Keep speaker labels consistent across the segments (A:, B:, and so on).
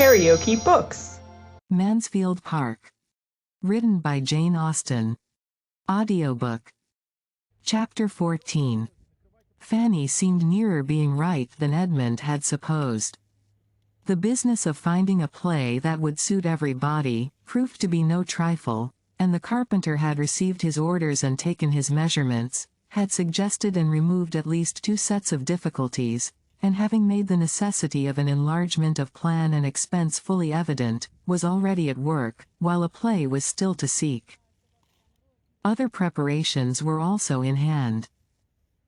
A: KaraokeBooks.
B: Mansfield Park. Written by Jane Austen. Audiobook. Chapter 14. Fanny seemed nearer being right than Edmund had supposed. The business of finding a play that would suit everybody proved to be no trifle, and the carpenter had received his orders and taken his measurements, had suggested and removed at least 2 sets of difficulties, and having made the necessity of an enlargement of plan and expense fully evident, was already at work, while a play was still to seek. Other preparations were also in hand.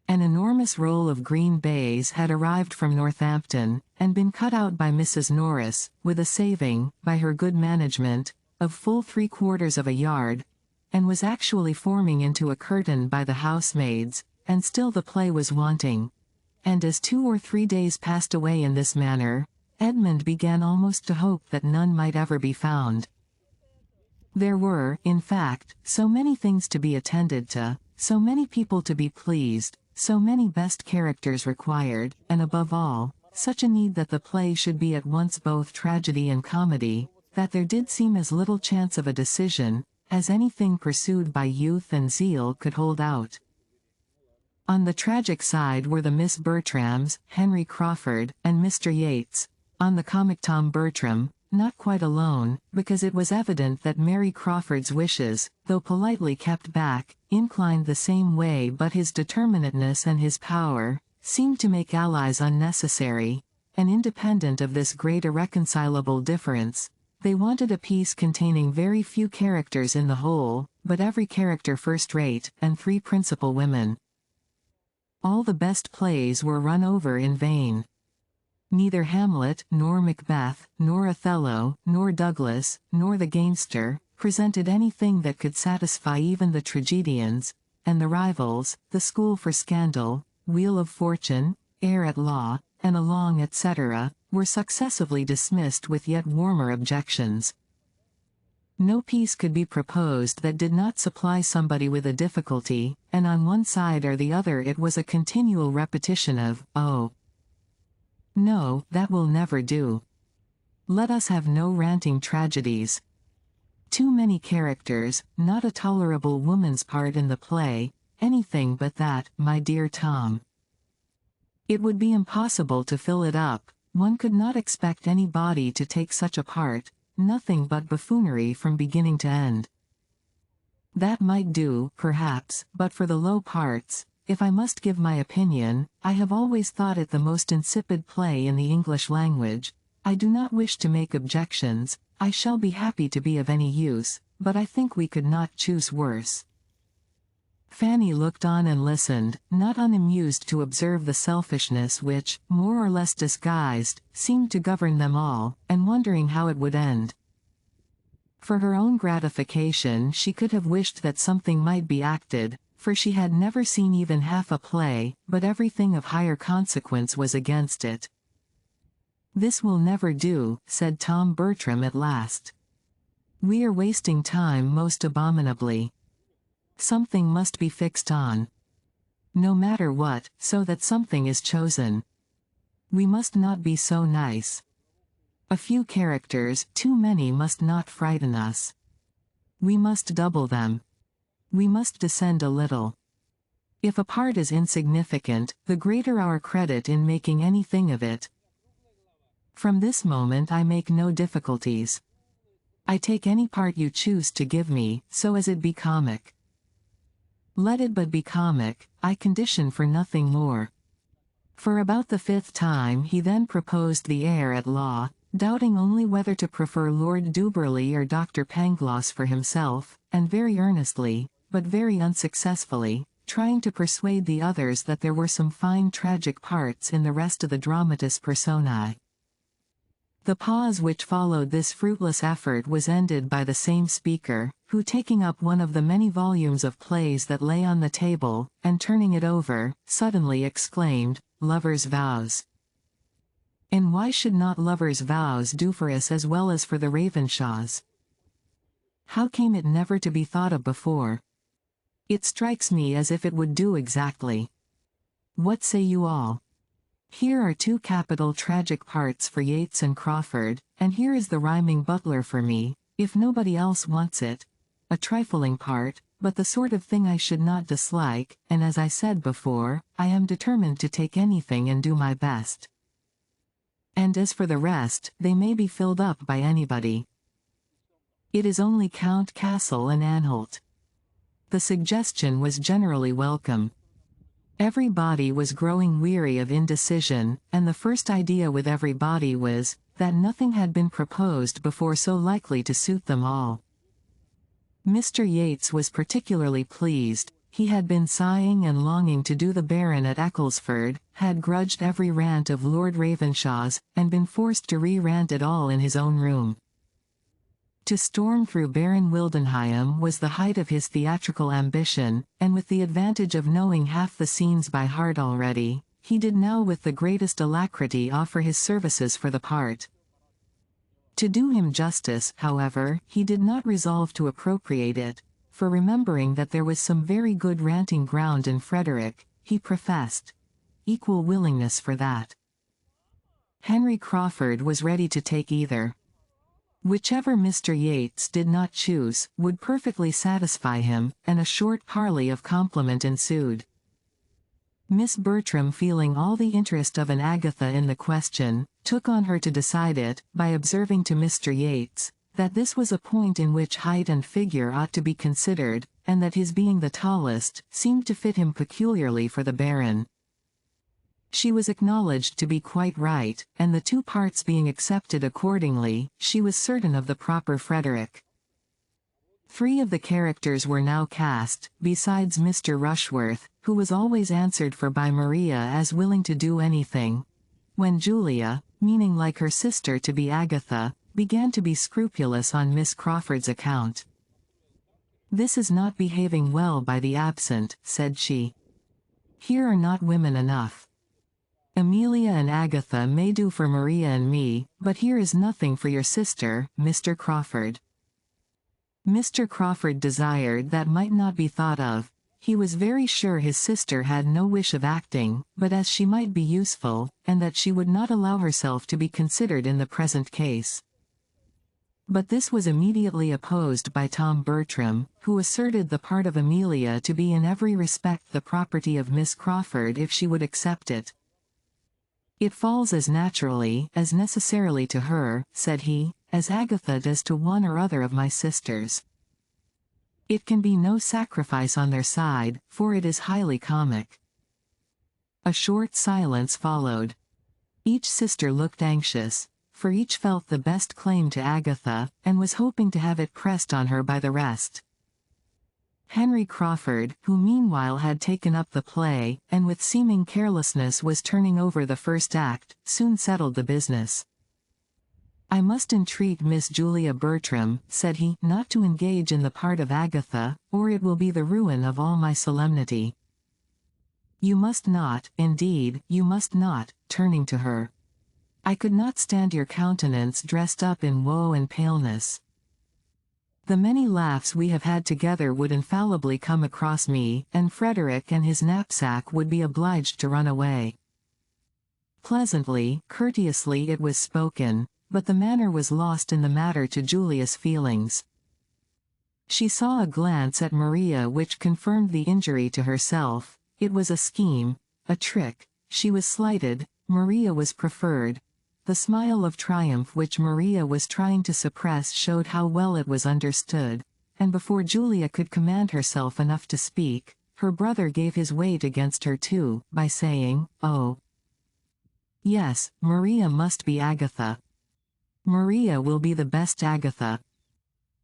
B: An enormous roll of green baize had arrived from Northampton, and been cut out by Mrs. Norris, with a saving, by her good management, of full 3/4 of a yard, and was actually forming into a curtain by the housemaids, and still the play was wanting. And as 2 or 3 days passed away in this manner, Edmund began almost to hope that none might ever be found. There were, in fact, so many things to be attended to, so many people to be pleased, so many best characters required, and above all, such a need that the play should be at once both tragedy and comedy, that there did seem as little chance of a decision, as anything pursued by youth and zeal could hold out. On the tragic side were the Miss Bertrams, Henry Crawford, and Mr. Yates. On the comic Tom Bertram, not quite alone, because it was evident that Mary Crawford's wishes, though politely kept back, inclined the same way, but his determinateness and his power seemed to make allies unnecessary, and independent of this great irreconcilable difference, they wanted a piece containing very few characters in the whole, but every character first-rate, and 3 principal women. All the best plays were run over in vain. Neither Hamlet, nor Macbeth, nor Othello, nor Douglas, nor the Gamester, presented anything that could satisfy even the tragedians, and the rivals, the School for Scandal, Wheel of Fortune, Heir at Law, and Along, etc., were successively dismissed with yet warmer objections. No piece could be proposed that did not supply somebody with a difficulty, and on one side or the other it was a continual repetition of, "Oh, no, that will never do. Let us have no ranting tragedies. Too many characters, not a tolerable woman's part in the play, anything but that, my dear Tom. It would be impossible to fill it up, one could not expect anybody to take such a part, nothing but buffoonery from beginning to end. That might do, perhaps, but for the low parts, if I must give my opinion, I have always thought it the most insipid play in the English language. I do not wish to make objections, I shall be happy to be of any use, but I think we could not choose worse." Fanny looked on and listened, not unamused to observe the selfishness which, more or less disguised, seemed to govern them all, and wondering how it would end. For her own gratification she could have wished that something might be acted, for she had never seen even half a play, but everything of higher consequence was against it. "This will never do," said Tom Bertram at last. "We are wasting time most abominably. Something must be fixed on. No matter what, so that something is chosen. We must not be so nice. A few characters, too many must not frighten us. We must double them. We must descend a little. If a part is insignificant, the greater our credit in making anything of it. From this moment I make no difficulties. I take any part you choose to give me, so as it be comic. Let it but be comic, I condition for nothing more." For about the 5th time he then proposed the Heir at Law, doubting only whether to prefer Lord Duberly or Dr. Pangloss for himself, and very earnestly, but very unsuccessfully, trying to persuade the others that there were some fine tragic parts in the rest of the dramatis personae. The pause which followed this fruitless effort was ended by the same speaker, who, taking up one of the many volumes of plays that lay on the table, and turning it over, suddenly exclaimed, "Lovers' Vows. And why should not Lovers' Vows do for us as well as for the Ravenshaws? How came it never to be thought of before? It strikes me as if it would do exactly. What say you all?" Here are two capital tragic parts for Yeats and Crawford, and here is the rhyming butler for me, if nobody else wants it. A trifling part, but the sort of thing I should not dislike, and as I said before, I am determined to take anything and do my best. And as for the rest, they may be filled up by anybody. It is only Count Castle and Anhalt. The suggestion was generally welcome. Everybody was growing weary of indecision, and the first idea with everybody was, that nothing had been proposed before so likely to suit them all. Mr. Yeats was particularly pleased. He had been sighing and longing to do the Baron at Ecclesford, had grudged every rant of Lord Ravenshaw's, and been forced to re-rant it all in his own room. To storm through Baron Wildenheim was the height of his theatrical ambition, and with the advantage of knowing half the scenes by heart already, he did now with the greatest alacrity offer his services for the part. To do him justice, however, he did not resolve to appropriate it, for remembering that there was some very good ranting ground in Frederick, he professed equal willingness for that. Henry Crawford was ready to take either. Whichever Mr. Yeats did not choose, would perfectly satisfy him, and a short parley of compliment ensued. Miss Bertram, feeling all the interest of an Agatha in the question, took on her to decide it, by observing to Mr. Yeats, that this was a point in which height and figure ought to be considered, and that his being the tallest, seemed to fit him peculiarly for the Baron. She was acknowledged to be quite right, and the two parts being accepted accordingly, she was certain of the proper Frederick. 3 of the characters were now cast, besides Mr. Rushworth, who was always answered for by Maria as willing to do anything, when Julia, meaning like her sister to be Agatha, began to be scrupulous on Miss Crawford's account. "This is not behaving well by the absent," said she. "Here are not women enough. Amelia and Agatha may do for Maria and me, but here is nothing for your sister, Mr. Crawford." Mr. Crawford desired that might not be thought of. He was very sure his sister had no wish of acting, but as she might be useful, and that she would not allow herself to be considered in the present case. But this was immediately opposed by Tom Bertram, who asserted the part of Amelia to be in every respect the property of Miss Crawford if she would accept it. "It falls as naturally, as necessarily to her," said he, "as Agatha does to one or other of my sisters. It can be no sacrifice on their side, for it is highly comic." A short silence followed. Each sister looked anxious, for each felt the best claim to Agatha, and was hoping to have it pressed on her by the rest. Henry Crawford, who meanwhile had taken up the play, and with seeming carelessness was turning over the first act, soon settled the business. "I must entreat Miss Julia Bertram," said he, "not to engage in the part of Agatha, or it will be the ruin of all my solemnity. You must not, indeed, you must not," turning to her. "I could not stand your countenance dressed up in woe and paleness. The many laughs we have had together would infallibly come across me, and Frederick and his knapsack would be obliged to run away." Pleasantly, courteously it was spoken, but the manner was lost in the matter to Julia's feelings. She saw a glance at Maria which confirmed the injury to herself. It was a scheme, a trick. She was slighted, Maria was preferred. The smile of triumph which Maria was trying to suppress showed how well it was understood, and before Julia could command herself enough to speak, her brother gave his weight against her too, by saying, "Oh, yes, Maria must be Agatha. Maria will be the best Agatha.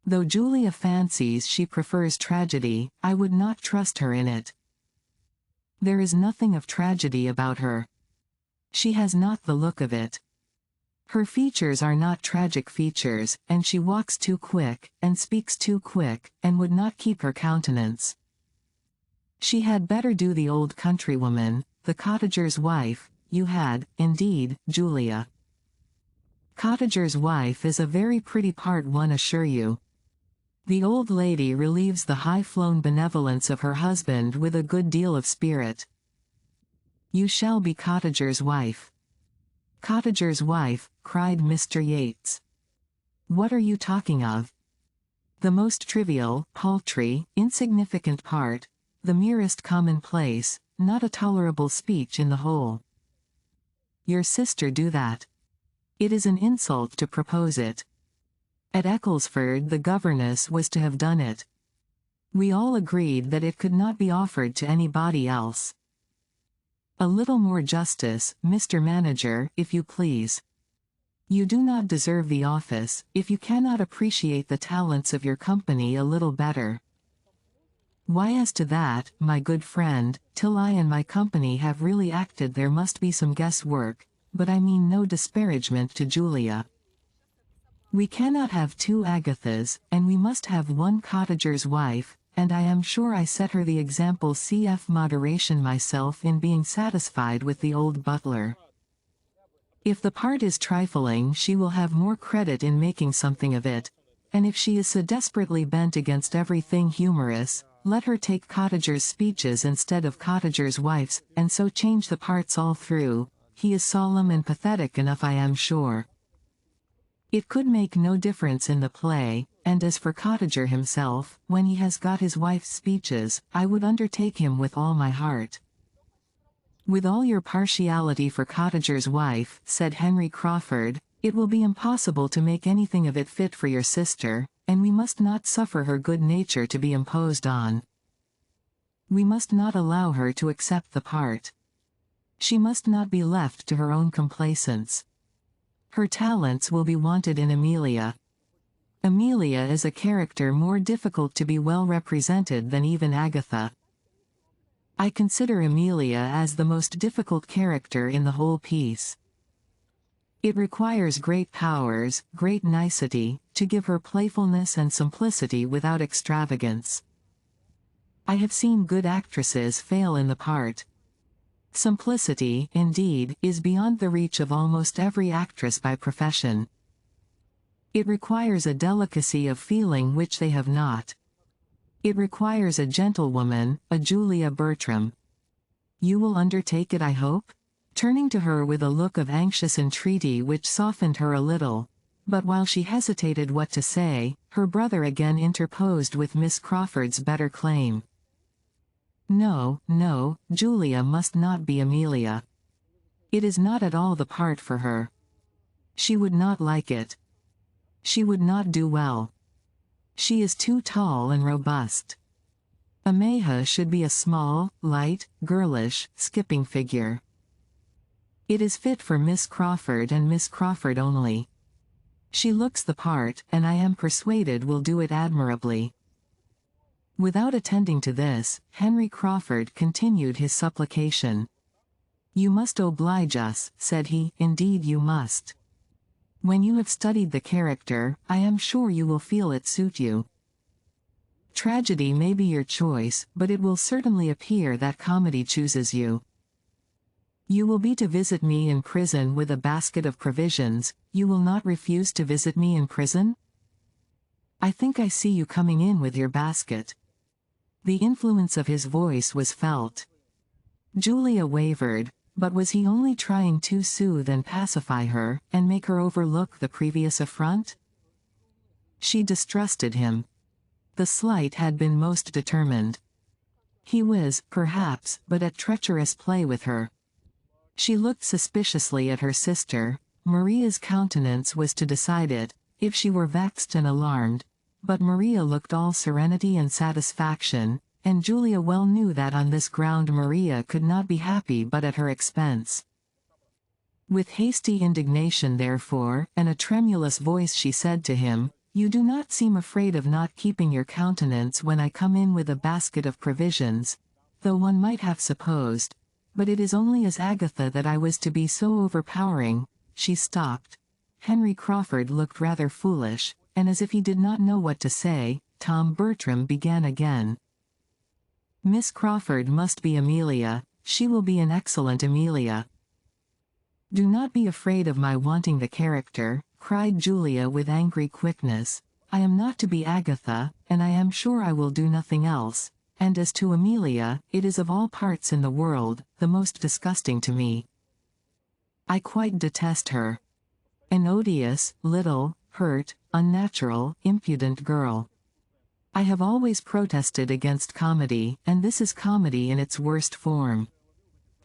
B: Though Julia fancies she prefers tragedy, I would not trust her in it. There is nothing of tragedy about her. She has not the look of it. Her features are not tragic features, and she walks too quick, and speaks too quick, and would not keep her countenance. She had better do the old countrywoman, the cottager's wife. You had, indeed, Julia. Cottager's wife is a very pretty part, one assure you. The old lady relieves the high-flown benevolence of her husband with a good deal of spirit. You shall be cottager's wife. Cottager's wife, cried Mr. Yates. What are you talking of? The most trivial, paltry, insignificant part, the merest commonplace, not a tolerable speech in the whole. Your sister do that. It is an insult to propose it. At Ecclesford the governess was to have done it. We all agreed that it could not be offered to anybody else. A little more justice, Mr. Manager, if you please. You do not deserve the office, if you cannot appreciate the talents of your company a little better. Why, as to that, my good friend, till I and my company have really acted there must be some guesswork, but I mean no disparagement to Julia. We cannot have two Agathas, and we must have one cottager's wife, and I am sure I set her the example cf moderation myself in being satisfied with the old butler. If the part is trifling she will have more credit in making something of it, and if she is so desperately bent against everything humorous, let her take cottagers' speeches instead of cottagers' wives, and so change the parts all through. He is solemn and pathetic enough, I am sure. It could make no difference in the play, and as for Cottager himself, when he has got his wife's speeches, I would undertake him with all my heart. With all your partiality for Cottager's wife, said Henry Crawford, it will be impossible to make anything of it fit for your sister, and we must not suffer her good nature to be imposed on. We must not allow her to accept the part. She must not be left to her own complacence. Her talents will be wanted in Amelia. Amelia is a character more difficult to be well represented than even Agatha. I consider Amelia as the most difficult character in the whole piece. It requires great powers, great nicety, to give her playfulness and simplicity without extravagance. I have seen good actresses fail in the part. Simplicity, indeed, is beyond the reach of almost every actress by profession. It requires a delicacy of feeling which they have not. It requires a gentlewoman, a Julia Bertram. You will undertake it, I hope? Turning to her with a look of anxious entreaty which softened her a little. But while she hesitated what to say, her brother again interposed with Miss Crawford's better claim. No, no, Julia must not be Amelia. It is not at all the part for her. She would not like it. She would not do well. She is too tall and robust. Amelia should be a small, light, girlish, skipping figure. It is fit for Miss Crawford and Miss Crawford only. She looks the part, and I am persuaded will do it admirably. Without attending to this, Henry Crawford continued his supplication. You must oblige us, said he, indeed you must. When you have studied the character, I am sure you will feel it suit you. Tragedy may be your choice, but it will certainly appear that comedy chooses you. You will be to visit me in prison with a basket of provisions. You will not refuse to visit me in prison? I think I see you coming in with your basket. The influence of his voice was felt. Julia wavered, but was he only trying to soothe and pacify her, and make her overlook the previous affront? She distrusted him. The slight had been most determined. He was, perhaps, but at treacherous play with her. She looked suspiciously at her sister. Maria's countenance was to decide it, if she were vexed and alarmed, but Maria looked all serenity and satisfaction, and Julia well knew that on this ground Maria could not be happy but at her expense. With hasty indignation therefore, and a tremulous voice she said to him, You do not seem afraid of not keeping your countenance when I come in with a basket of provisions, though one might have supposed, but it is only as Agatha that I was to be so overpowering. She stopped. Henry Crawford looked rather foolish, and as if he did not know what to say, Tom Bertram began again. Miss Crawford must be Amelia, she will be an excellent Amelia. Do not be afraid of my wanting the character, cried Julia with angry quickness. I am not to be Agatha, and I am sure I will do nothing else, and as to Amelia, it is of all parts in the world, the most disgusting to me. I quite detest her. An odious, little, hurt, unnatural, impudent girl. I have always protested against comedy, and this is comedy in its worst form."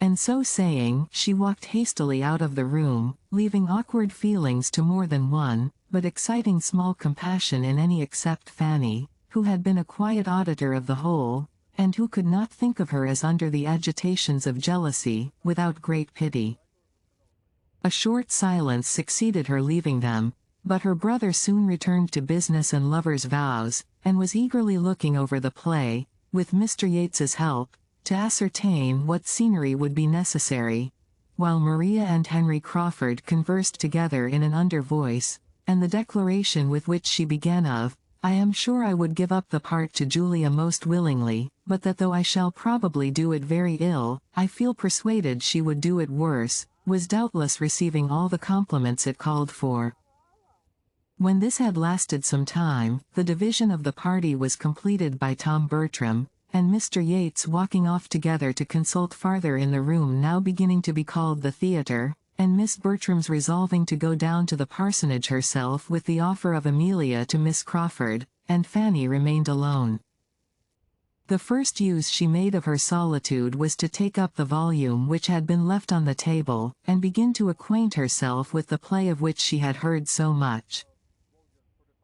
B: And so saying, she walked hastily out of the room, leaving awkward feelings to more than one, but exciting small compassion in any except Fanny, who had been a quiet auditor of the whole, and who could not think of her as under the agitations of jealousy, without great pity. A short silence succeeded her leaving them, but her brother soon returned to business and lovers' vows, and was eagerly looking over the play, with Mr. Yates's help, to ascertain what scenery would be necessary, while Maria and Henry Crawford conversed together in an under voice, and the declaration with which she began of, "I am sure I would give up the part to Julia most willingly, but that though I shall probably do it very ill, I feel persuaded she would do it worse," was doubtless receiving all the compliments it called for. When this had lasted some time, the division of the party was completed by Tom Bertram and Mr. Yates walking off together to consult farther in the room now beginning to be called the theatre, and Miss Bertram's resolving to go down to the parsonage herself with the offer of Amelia to Miss Crawford, and Fanny remained alone. The first use she made of her solitude was to take up the volume which had been left on the table, and begin to acquaint herself with the play of which she had heard so much.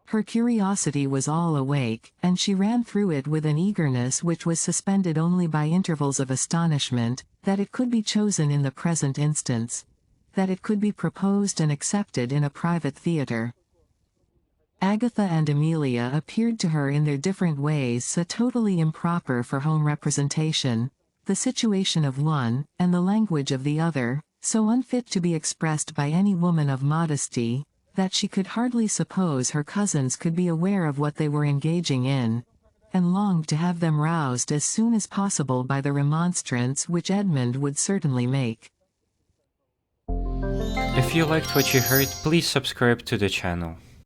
B: Her curiosity was all awake, and she ran through it with an eagerness which was suspended only by intervals of astonishment, that it could be chosen in the present instance, that it could be proposed and accepted in a private theatre. Agatha and Amelia appeared to her in their different ways so totally improper for home representation, the situation of one, and the language of the other, so unfit to be expressed by any woman of modesty, that she could hardly suppose her cousins could be aware of what they were engaging in, and longed to have them roused as soon as possible by the remonstrance which Edmund would certainly make.
A: If you liked what you heard, please subscribe to the channel.